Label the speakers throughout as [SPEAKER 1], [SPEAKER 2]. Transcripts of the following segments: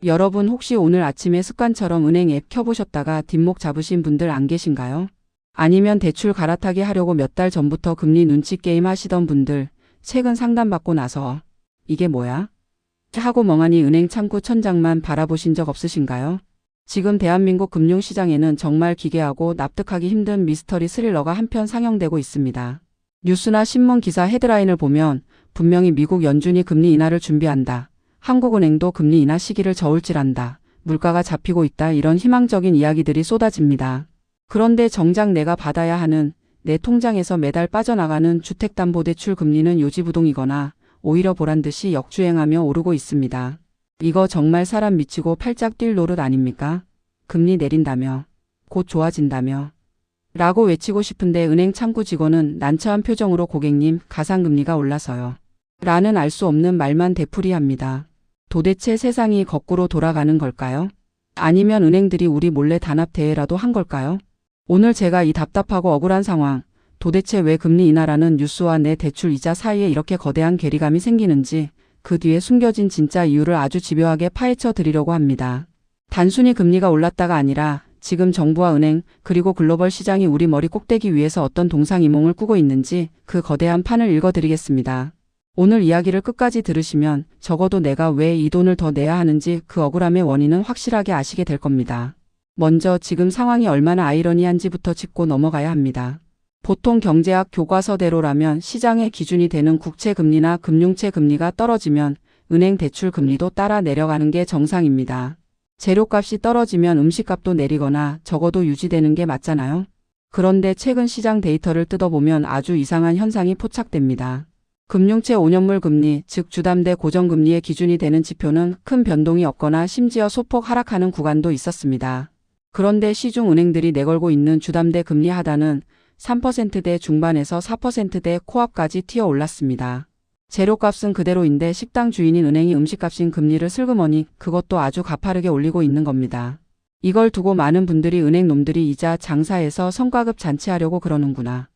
[SPEAKER 1] 여러분 혹시 오늘 아침에 습관처럼 은행 앱 켜보셨다가 뒷목 잡으신 분들 안 계신가요? 아니면 대출 갈아타기 하려고 몇 달 전부터 금리 눈치 게임 하시던 분들 최근 상담받고 나서 이게 뭐야? 하고 멍하니 은행 창구 천장만 바라보신 적 없으신가요? 지금 대한민국 금융시장에는 정말 기괴하고 납득하기 힘든 미스터리 스릴러가 한편 상영되고 있습니다. 뉴스나 신문 기사 헤드라인을 보면 분명히 미국 연준이 금리 인하를 준비한다. 한국은행도 금리 인하 시기를 저울질한다. 물가가 잡히고 있다. 이런 희망적인 이야기들이 쏟아집니다. 그런데 정작 내가 받아야 하는 내 통장에서 매달 빠져나가는 주택담보대출 금리는 요지부동이거나 오히려 보란듯이 역주행하며 오르고 있습니다. 이거 정말 사람 미치고 팔짝 뛸 노릇 아닙니까? 금리 내린다며, 곧 좋아진다며 라고 외치고 싶은데 은행 창구 직원은 난처한 표정으로 고객님 가상금리가 올라서요. 라는 알 수 없는 말만 되풀이합니다. 도대체 세상이 거꾸로 돌아가는 걸까요? 아니면 은행들이 우리 몰래 단합 대회라도 한 걸까요? 오늘 제가 이 답답하고 억울한 상황, 도대체 왜 금리 인하라는 뉴스와 내 대출 이자 사이에 이렇게 거대한 괴리감이 생기는지 그 뒤에 숨겨진 진짜 이유를 아주 집요하게 파헤쳐 드리려고 합니다. 단순히 금리가 올랐다가 아니라 지금 정부와 은행 그리고 글로벌 시장이 우리 머리 꼭대기 위에서 어떤 동상이몽을 꾸고 있는지 그 거대한 판을 읽어드리겠습니다. 오늘 이야기를 끝까지 들으시면 적어도 내가 왜 이 돈을 더 내야 하는지 그 억울함의 원인은 확실하게 아시게 될 겁니다. 먼저 지금 상황이 얼마나 아이러니한지부터 짚고 넘어가야 합니다. 보통 경제학 교과서대로라면 시장의 기준이 되는 국채금리나 금융채 금리가 떨어지면 은행 대출 금리도 따라 내려가는 게 정상입니다. 재료값이 떨어지면 음식값도 내리거나 적어도 유지되는 게 맞잖아요. 그런데 최근 시장 데이터를 뜯어보면 아주 이상한 현상이 포착됩니다. 금융채 5년물 금리, 즉 주담대 고정금리의 기준이 되는 지표는 큰 변동이 없거나 심지어 소폭 하락하는 구간도 있었습니다. 그런데 시중 은행들이 내걸고 있는 주담대 금리 하단은 3%대 중반에서 4%대 코앞까지 튀어 올랐습니다. 재료값은 그대로인데 식당 주인인 은행이 음식값인 금리를 슬그머니 그것도 아주 가파르게 올리고 있는 겁니다. 이걸 두고 많은 분들이 은행 놈들이 이자 장사해서 성과급 잔치하려고 그러는구나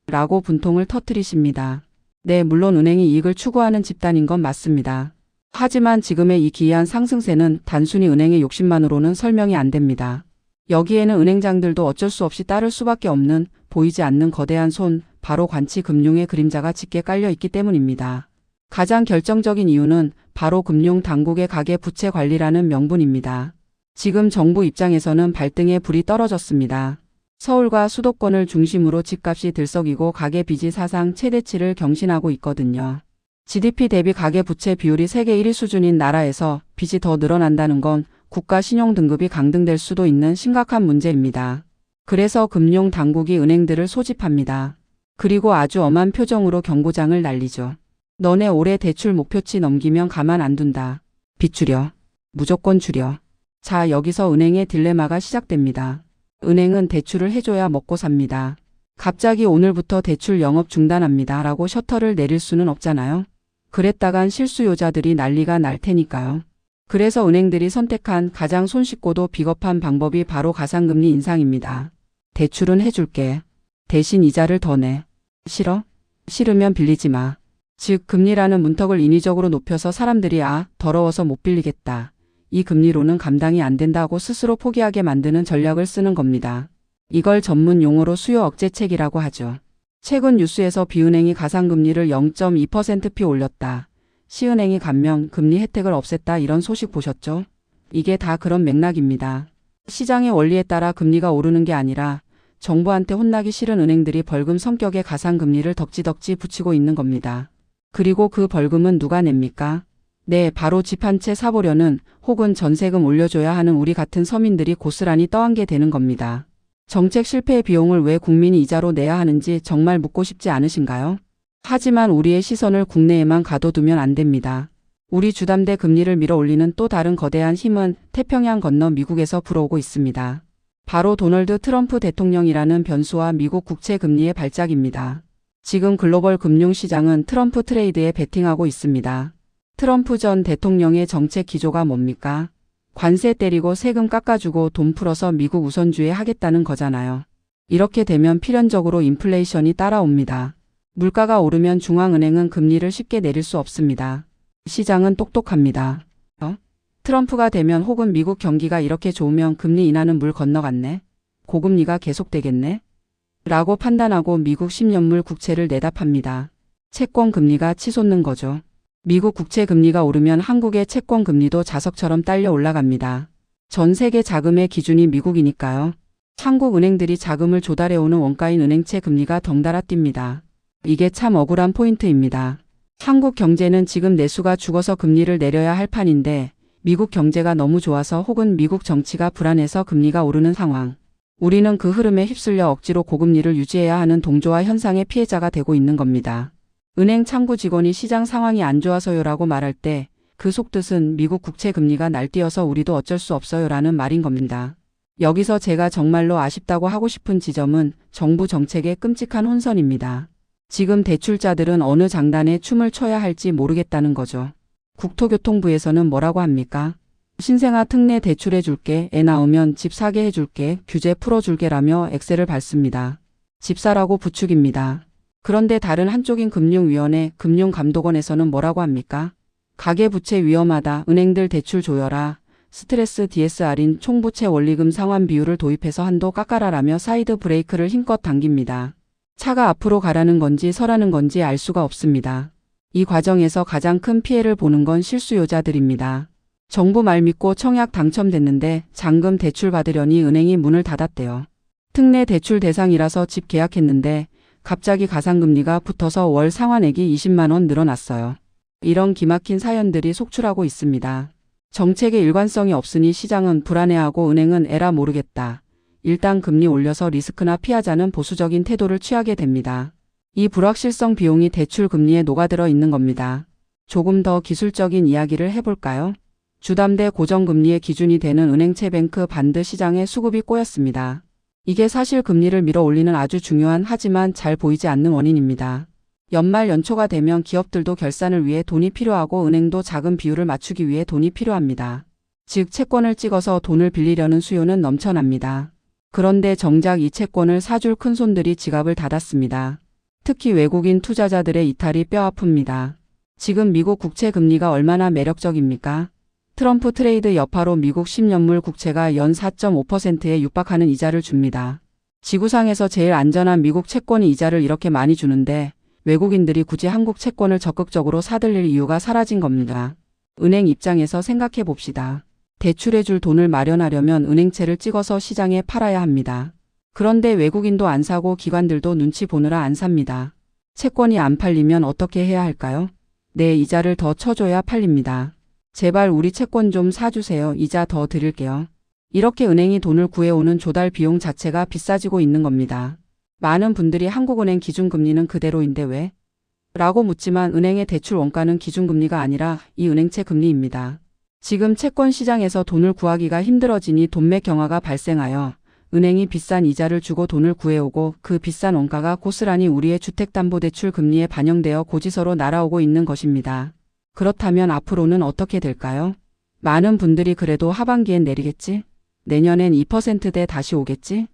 [SPEAKER 1] 라고 분통을 터뜨리십니다. 네, 물론 은행이 이익을 추구하는 집단인 건 맞습니다. 하지만 지금의 이 기이한 상승세는 단순히 은행의 욕심만으로는 설명이 안 됩니다. 여기에는 은행장들도 어쩔 수 없이 따를 수밖에 없는 보이지 않는 거대한 손, 바로 관치금융의 그림자가 짙게 깔려 있기 때문입니다. 가장 결정적인 이유는 바로 금융당국의 가계부채 관리라는 명분입니다. 지금 정부 입장에서는 발등에 불이 떨어졌습니다. 서울과 수도권을 중심으로 집값이 들썩이고 가계빚이 사상 최대치를 경신하고 있거든요. GDP 대비 가계부채 비율이 세계 1위 수준인 나라에서 빚이 더 늘어난다는 건 국가 신용등급이 강등될 수도 있는 심각한 문제입니다. 그래서 금융당국이 은행들을 소집합니다. 그리고 아주 엄한 표정으로 경고장을 날리죠. 너네 올해 대출 목표치 넘기면 가만 안 둔다. 빚 줄여. 무조건 줄여. 자, 여기서 은행의 딜레마가 시작됩니다. 은행은 대출을 해줘야 먹고 삽니다. 갑자기 오늘부터 대출 영업 중단합니다 라고 셔터를 내릴 수는 없잖아요. 그랬다간 실수요자들이 난리가 날 테니까요. 그래서 은행들이 선택한 가장 손쉽고도 비겁한 방법이 바로 가상금리 인상입니다. 대출은 해줄게. 대신 이자를 더 내. 싫어? 싫으면 빌리지 마. 즉 금리라는 문턱을 인위적으로 높여서 사람들이 더러워서 못 빌리겠다. 이 금리로는 감당이 안 된다고 스스로 포기하게 만드는 전략을 쓰는 겁니다. 이걸 전문 용어로 수요 억제책이라고 하죠. 최근 뉴스에서 B은행이 가상금리를 0.2%피 올렸다. C은행이 감면 금리 혜택을 없앴다 이런 소식 보셨죠? 이게 다 그런 맥락입니다. 시장의 원리에 따라 금리가 오르는 게 아니라 정부한테 혼나기 싫은 은행들이 벌금 성격의 가상금리를 덕지덕지 붙이고 있는 겁니다. 그리고 그 벌금은 누가 냅니까? 네, 바로 집 한 채 사보려는 혹은 전세금 올려줘야 하는 우리 같은 서민들이 고스란히 떠안게 되는 겁니다. 정책 실패의 비용을 왜 국민이 이자로 내야 하는지 정말 묻고 싶지 않으신가요? 하지만 우리의 시선을 국내에만 가둬두면 안 됩니다. 우리 주담대 금리를 밀어올리는 또 다른 거대한 힘은 태평양 건너 미국에서 불어오고 있습니다. 바로 도널드 트럼프 대통령이라는 변수와 미국 국채 금리의 발작입니다. 지금 글로벌 금융시장은 트럼프 트레이드에 베팅하고 있습니다. 트럼프 전 대통령의 정책 기조가 뭡니까? 관세 때리고 세금 깎아주고 돈 풀어서 미국 우선주의 하겠다는 거잖아요. 이렇게 되면 필연적으로 인플레이션이 따라옵니다. 물가가 오르면 중앙은행은 금리를 쉽게 내릴 수 없습니다. 시장은 똑똑합니다. 트럼프가 되면 혹은 미국 경기가 이렇게 좋으면 금리 인하는 물 건너갔네. 고금리가 계속되겠네. 라고 판단하고 미국 10년물 국채를 내다 팝니다. 채권 금리가 치솟는 거죠. 미국 국채 금리가 오르면 한국의 채권 금리도 자석처럼 딸려 올라갑니다. 전 세계 자금의 기준이 미국이니까요. 한국 은행들이 자금을 조달해오는 원가인 은행채 금리가 덩달아 뜁니다. 이게 참 억울한 포인트입니다. 한국 경제는 지금 내수가 죽어서 금리를 내려야 할 판인데 미국 경제가 너무 좋아서 혹은 미국 정치가 불안해서 금리가 오르는 상황. 우리는 그 흐름에 휩쓸려 억지로 고금리를 유지해야 하는 동조와 현상의 피해자가 되고 있는 겁니다. 은행 창구 직원이 시장 상황이 안 좋아서요라고 말할 때 그 속뜻은 미국 국채 금리가 날뛰어서 우리도 어쩔 수 없어요라는 말인 겁니다. 여기서 제가 정말로 아쉽다고 하고 싶은 지점은 정부 정책의 끔찍한 혼선입니다. 지금 대출자들은 어느 장단에 춤을 춰야 할지 모르겠다는 거죠. 국토교통부에서는 뭐라고 합니까? 신생아 특례 대출해줄게, 애 낳으면 집 사게 해줄게, 규제 풀어줄게라며 엑셀을 밟습니다. 집 사라고 부추깁니다. 그런데 다른 한쪽인 금융위원회, 금융감독원에서는 뭐라고 합니까? 가계부채 위험하다, 은행들 대출 조여라, 스트레스 DSR인 총부채 원리금 상환 비율을 도입해서 한도 깎아라라며 사이드 브레이크를 힘껏 당깁니다. 차가 앞으로 가라는 건지 서라는 건지 알 수가 없습니다. 이 과정에서 가장 큰 피해를 보는 건 실수요자들입니다. 정부 말 믿고 청약 당첨됐는데 잔금 대출 받으려니 은행이 문을 닫았대요. 특례 대출 대상이라서 집 계약했는데 갑자기 가상금리가 붙어서 월 상환액이 20만 원 늘어났어요. 이런 기막힌 사연들이 속출하고 있습니다. 정책의 일관성이 없으니 시장은 불안해하고 은행은 에라 모르겠다. 일단 금리 올려서 리스크나 피하자는 보수적인 태도를 취하게 됩니다. 이 불확실성 비용이 대출 금리에 녹아들어 있는 겁니다. 조금 더 기술적인 이야기를 해볼까요? 주담대 고정금리의 기준이 되는 은행채 뱅크 반드 시장에 수급이 꼬였습니다. 이게 사실 금리를 밀어 올리는 아주 중요한 하지만 잘 보이지 않는 원인입니다. 연말 연초가 되면 기업들도 결산을 위해 돈이 필요하고 은행도 자금 비율을 맞추기 위해 돈이 필요합니다. 즉 채권을 찍어서 돈을 빌리려는 수요는 넘쳐납니다. 그런데 정작 이 채권을 사줄 큰손들이 지갑을 닫았습니다. 특히 외국인 투자자들의 이탈이 뼈아픕니다. 지금 미국 국채 금리가 얼마나 매력적입니까? 트럼프 트레이드 여파로 미국 10년물 국채가 연 4.5%에 육박하는 이자를 줍니다. 지구상에서 제일 안전한 미국 채권이 이자를 이렇게 많이 주는데 외국인들이 굳이 한국 채권을 적극적으로 사들일 이유가 사라진 겁니다. 은행 입장에서 생각해 봅시다. 대출해줄 돈을 마련하려면 은행채를 찍어서 시장에 팔아야 합니다. 그런데 외국인도 안 사고 기관들도 눈치 보느라 안 삽니다. 채권이 안 팔리면 어떻게 해야 할까요? 네, 이자를 더 쳐줘야 팔립니다. 제발 우리 채권 좀 사주세요. 이자 더 드릴게요. 이렇게 은행이 돈을 구해오는 조달 비용 자체가 비싸지고 있는 겁니다. 많은 분들이 한국은행 기준금리는 그대로인데 왜? 라고 묻지만 은행의 대출 원가는 기준금리가 아니라 이 은행채 금리입니다. 지금 채권 시장에서 돈을 구하기가 힘들어지니 돈맥 경화가 발생하여 은행이 비싼 이자를 주고 돈을 구해오고 그 비싼 원가가 고스란히 우리의 주택담보대출 금리에 반영되어 고지서로 날아오고 있는 것입니다. 그렇다면 앞으로는 어떻게 될까요? 많은 분들이 그래도 하반기엔 내리겠지? 내년엔 2%대 다시 오겠지?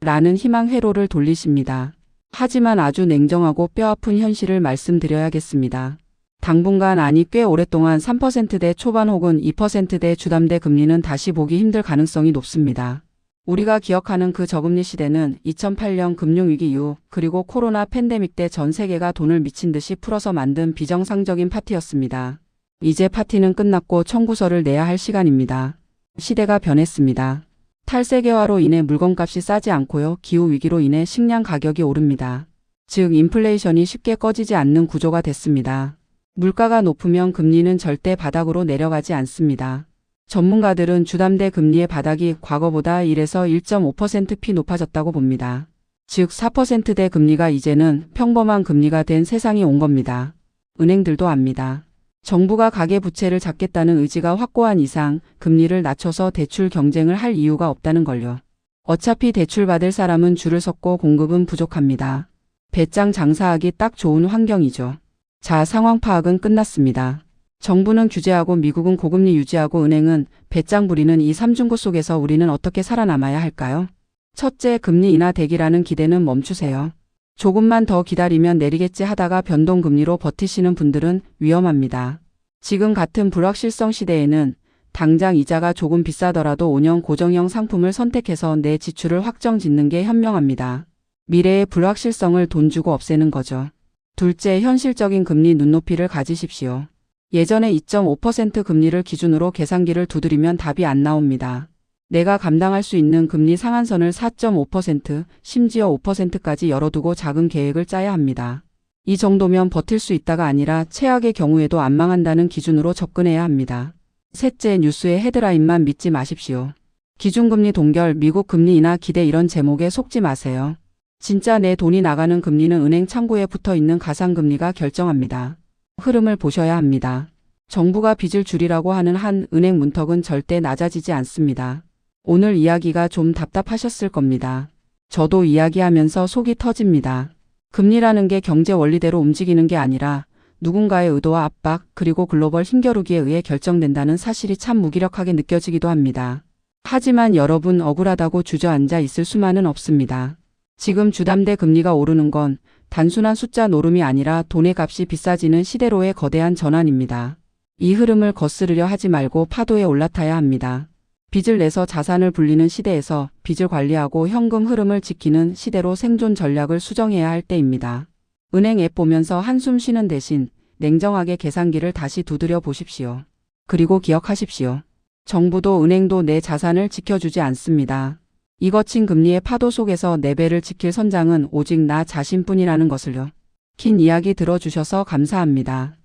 [SPEAKER 1] 라는 희망 회로를 돌리십니다. 하지만 아주 냉정하고 뼈아픈 현실을 말씀드려야겠습니다. 당분간 아니 꽤 오랫동안 3%대 초반 혹은 2%대 주담대 금리는 다시 보기 힘들 가능성이 높습니다. 우리가 기억하는 그 저금리 시대는 2008년 금융위기 이후 그리고 코로나 팬데믹 때 전 세계가 돈을 미친 듯이 풀어서 만든 비정상적인 파티였습니다. 이제 파티는 끝났고 청구서를 내야 할 시간입니다. 시대가 변했습니다. 탈세계화로 인해 물건값이 싸지 않고요. 기후위기로 인해 식량 가격이 오릅니다. 즉 인플레이션이 쉽게 꺼지지 않는 구조가 됐습니다. 물가가 높으면 금리는 절대 바닥으로 내려가지 않습니다. 전문가들은 주담대 금리의 바닥이 과거보다 1에서 1.5%p 높아졌다고 봅니다. 즉 4%대 금리가 이제는 평범한 금리가 된 세상이 온 겁니다. 은행들도 압니다. 정부가 가계부채를 잡겠다는 의지가 확고한 이상 금리를 낮춰서 대출 경쟁을 할 이유가 없다는 걸요. 어차피 대출 받을 사람은 줄을 섰고 공급은 부족합니다. 배짱 장사하기 딱 좋은 환경이죠. 자, 상황 파악은 끝났습니다. 정부는 규제하고 미국은 고금리 유지하고 은행은 배짱 부리는 이 삼중고 속에서 우리는 어떻게 살아남아야 할까요? 첫째, 금리 인하 대기라는 기대는 멈추세요. 조금만 더 기다리면 내리겠지 하다가 변동금리로 버티시는 분들은 위험합니다. 지금 같은 불확실성 시대에는 당장 이자가 조금 비싸더라도 5년 고정형 상품을 선택해서 내 지출을 확정 짓는 게 현명합니다. 미래의 불확실성을 돈 주고 없애는 거죠. 둘째, 현실적인 금리 눈높이를 가지십시오. 예전에 2.5% 금리를 기준으로 계산기를 두드리면 답이 안 나옵니다. 내가 감당할 수 있는 금리 상한선을 4.5%, 심지어 5%까지 열어두고 작은 계획을 짜야 합니다. 이 정도면 버틸 수 있다가 아니라 최악의 경우에도 안 망한다는 기준으로 접근해야 합니다. 셋째, 뉴스의 헤드라인만 믿지 마십시오. 기준금리 동결, 미국 금리 인하 기대 이런 제목에 속지 마세요. 진짜 내 돈이 나가는 금리는 은행 창구에 붙어 있는 가상금리가 결정합니다. 흐름을 보셔야 합니다. 정부가 빚을 줄이라고 하는 한 은행 문턱은 절대 낮아지지 않습니다. 오늘 이야기가 좀 답답하셨을 겁니다. 저도 이야기하면서 속이 터집니다. 금리라는 게 경제 원리대로 움직이는 게 아니라 누군가의 의도와 압박 그리고 글로벌 힘겨루기에 의해 결정된다는 사실이 참 무기력하게 느껴지기도 합니다. 하지만 여러분, 억울하다고 주저앉아 있을 수만은 없습니다. 지금 주담대 금리가 오르는 건 단순한 숫자 노름이 아니라 돈의 값이 비싸지는 시대로의 거대한 전환입니다. 이 흐름을 거스르려 하지 말고 파도에 올라타야 합니다. 빚을 내서 자산을 불리는 시대에서 빚을 관리하고 현금 흐름을 지키는 시대로 생존 전략을 수정해야 할 때입니다. 은행 앱 보면서 한숨 쉬는 대신 냉정하게 계산기를 다시 두드려 보십시오. 그리고 기억하십시오. 정부도 은행도 내 자산을 지켜주지 않습니다. 이 거친 금리의 파도 속에서 내 배를 지킬 선장은 오직 나 자신뿐이라는 것을요. 긴 이야기 들어주셔서 감사합니다.